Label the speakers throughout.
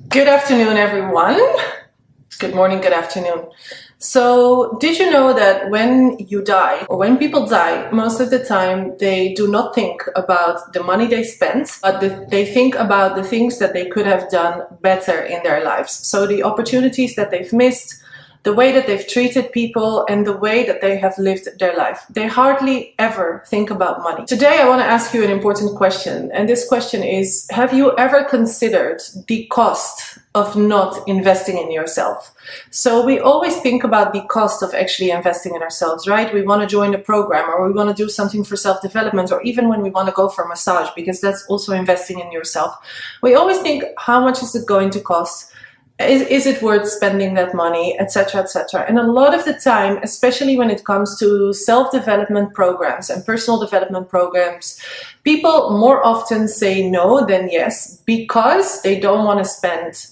Speaker 1: Good afternoon, everyone. Good morning, good afternoon. So, did you know that when you die, or when people die, most of the time they do not think about the money they spent, but they think about the things that they could have done better in their lives. So, the opportunities that they've missed, the way that they've treated people, and the way that they have lived their life. They hardly ever think about money. Today, I want to ask you an important question. And this question is, have you ever considered the cost of not investing in yourself? So we always think about the cost of actually investing in ourselves, right? We want to join a program, or we want to do something for self-development, or even when we want to go for a massage, because that's also investing in yourself. We always think, how much is it going to cost? Is it worth spending that money, etc., etc.? And a lot of the time, especially when it comes to self-development programs and personal development programs, people more often say no than yes, because they don't want to spend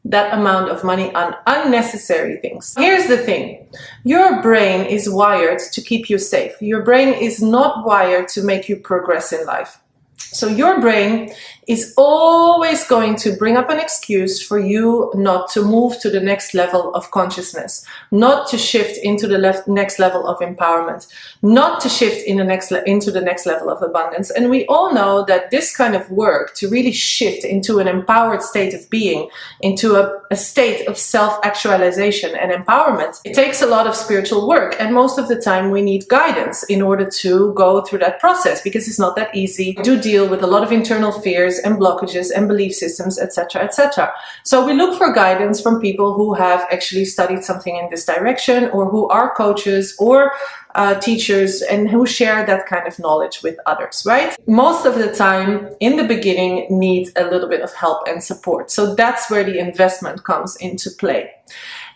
Speaker 1: that amount of money on unnecessary things. Here's the thing. Your brain is wired to keep you safe. Your brain is not wired to make you progress in life. So your brain is always going to bring up an excuse for you not to move to the next level of consciousness, not to shift into the next level of empowerment, not to shift into the next level of abundance. And we all know that this kind of work, to really shift into an empowered state of being, into a state of self-actualization and empowerment, it takes a lot of spiritual work. And most of the time we need guidance in order to go through that process, because it's not that easy. We do deal with a lot of internal fears and blockages and belief systems, etc., etc. So we look for guidance from people who have actually studied something in this direction, or who are coaches or teachers, and who share that kind of knowledge with others, right? Most of the time, in the beginning, needs a little bit of help and support. So that's where the investment comes into play.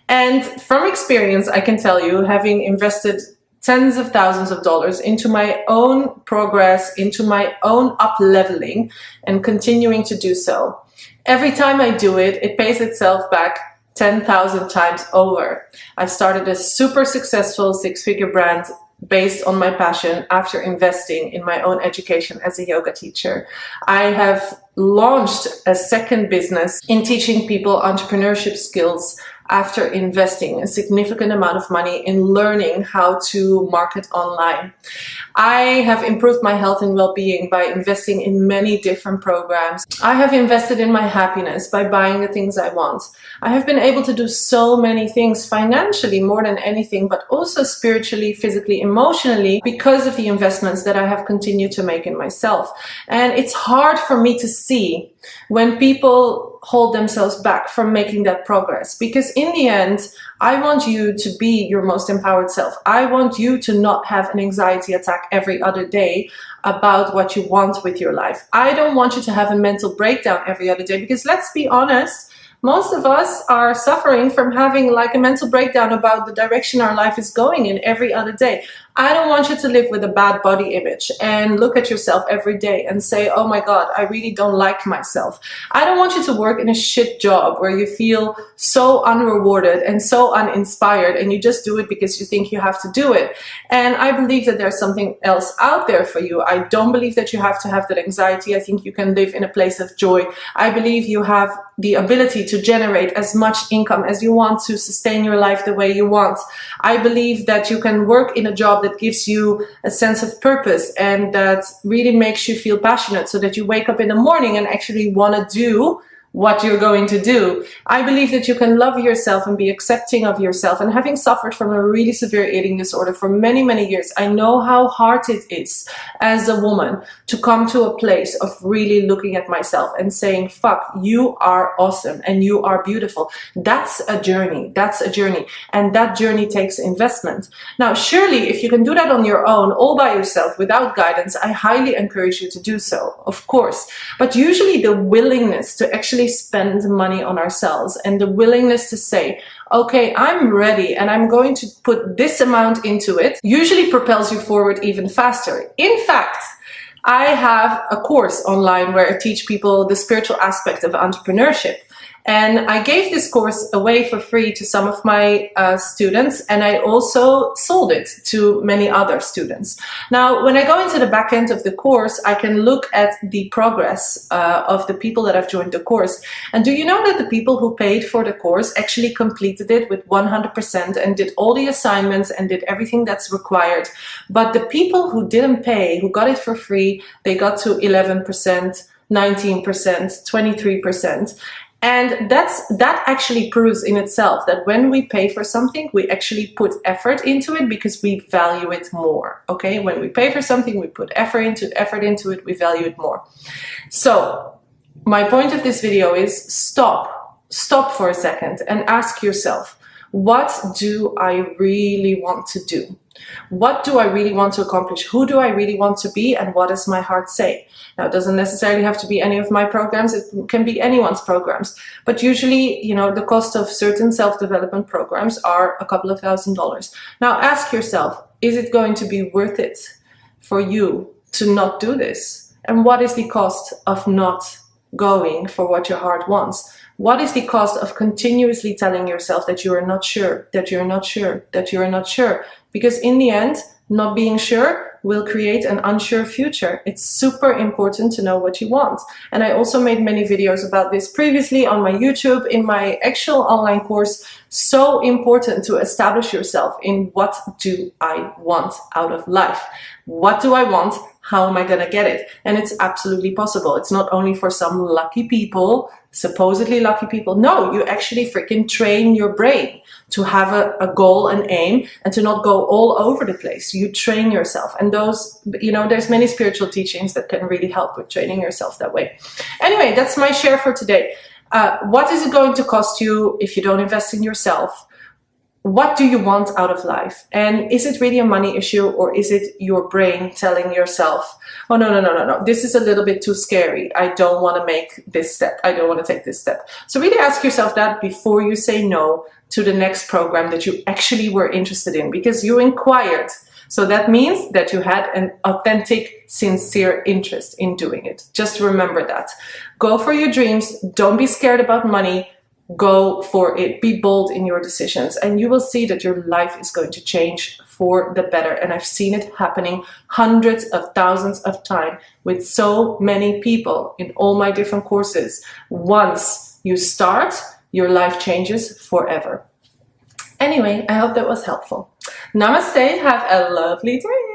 Speaker 1: And from experience, I can tell you, having invested tens of thousands of dollars into my own progress, into my own up-leveling, and continuing to do so, every time I do it, it pays itself back 10,000 times over. I started a super successful six-figure brand based on my passion after investing in my own education as a yoga teacher. I have launched a second business in teaching people entrepreneurship skills after investing a significant amount of money in learning how to market online. I have improved my health and well-being by investing in many different programs. I have invested in my happiness by buying the things I want. I have been able to do so many things financially more than anything, but also spiritually, physically, emotionally, because of the investments that I have continued to make in myself. And it's hard for me to see when people hold themselves back from making that progress, because in the end, I want you to be your most empowered self. I want you to not have an anxiety attack every other day about what you want with your life. I don't want you to have a mental breakdown every other day, because let's be honest, most of us are suffering from having like a mental breakdown about the direction our life is going in every other day. I don't want you to live with a bad body image and look at yourself every day and say, oh my God, I really don't like myself. I don't want you to work in a shit job where you feel so unrewarded and so uninspired, and you just do it because you think you have to do it. And I believe that there's something else out there for you. I don't believe that you have to have that anxiety. I think you can live in a place of joy. I believe you have the ability to generate as much income as you want to sustain your life the way you want. I believe that you can work in a job that gives you a sense of purpose and that really makes you feel passionate, so that you wake up in the morning and actually want to do what you're going to do. I believe that you can love yourself and be accepting of yourself. And having suffered from a really severe eating disorder for many, many years, I know how hard it is as a woman to come to a place of really looking at myself and saying, fuck, you are awesome and you are beautiful. That's a journey. That's a journey. And that journey takes investment. Now, surely if you can do that on your own, all by yourself, without guidance, I highly encourage you to do so, of course. But usually the willingness to actually spend money on ourselves, and the willingness to say, okay, I'm ready and I'm going to put this amount into it, usually propels you forward even faster. In fact, I have a course online where I teach people the spiritual aspect of entrepreneurship. And I gave this course away for free to some of my students, and I also sold it to many other students. Now, when I go into the back end of the course, I can look at the progress of the people that have joined the course. And do you know that the people who paid for the course actually completed it with 100% and did all the assignments and did everything that's required? But the people who didn't pay, who got it for free, they got to 11%, 19%, 23%. And that actually proves in itself that when we pay for something, we actually put effort into it because we value it more. Okay, when we pay for something, we put effort into it, we value it more. So my point of this video is stop for a second and ask yourself, what do I really want to do? What do I really want to accomplish? Who do I really want to be? And what does my heart say? Now, it doesn't necessarily have to be any of my programs. It can be anyone's programs. But usually, you know, the cost of certain self-development programs are a couple of $1,000s. Now, ask yourself, is it going to be worth it for you to not do this? And what is the cost of not going for what your heart wants? What is the cost of continuously telling yourself that you are not sure, that you're not sure, that you're not sure? Because in the end, not being sure will create an unsure future. It's super important to know what you want. And I also made many videos about this previously on my YouTube, in my actual online course. So important to establish yourself in what do I want out of life? What do I want? How am I going to get it? And it's absolutely possible. It's not only for some lucky people, supposedly lucky people. No, you actually freaking train your brain to have a goal and aim and to not go all over the place. You train yourself. And those, you know, there's many spiritual teachings that can really help with training yourself that way. Anyway, that's my share for today. What is it going to cost you if you don't invest in yourself? What do you want out of life? And is it really a money issue, or is it your brain telling yourself, oh, no, this is a little bit too scary. I don't want to make this step. I don't want to take this step. So really ask yourself that before you say no to the next program that you actually were interested in, because you inquired. So that means that you had an authentic, sincere interest in doing it. Just remember that. Go for your dreams. Don't be scared about money. Go for it. Be bold in your decisions, and you will see that your life is going to change for the better. And I've seen it happening hundreds of thousands of times with so many people in all my different courses. Once you start, your life changes forever. Anyway, I hope that was helpful. Namaste. Have a lovely day.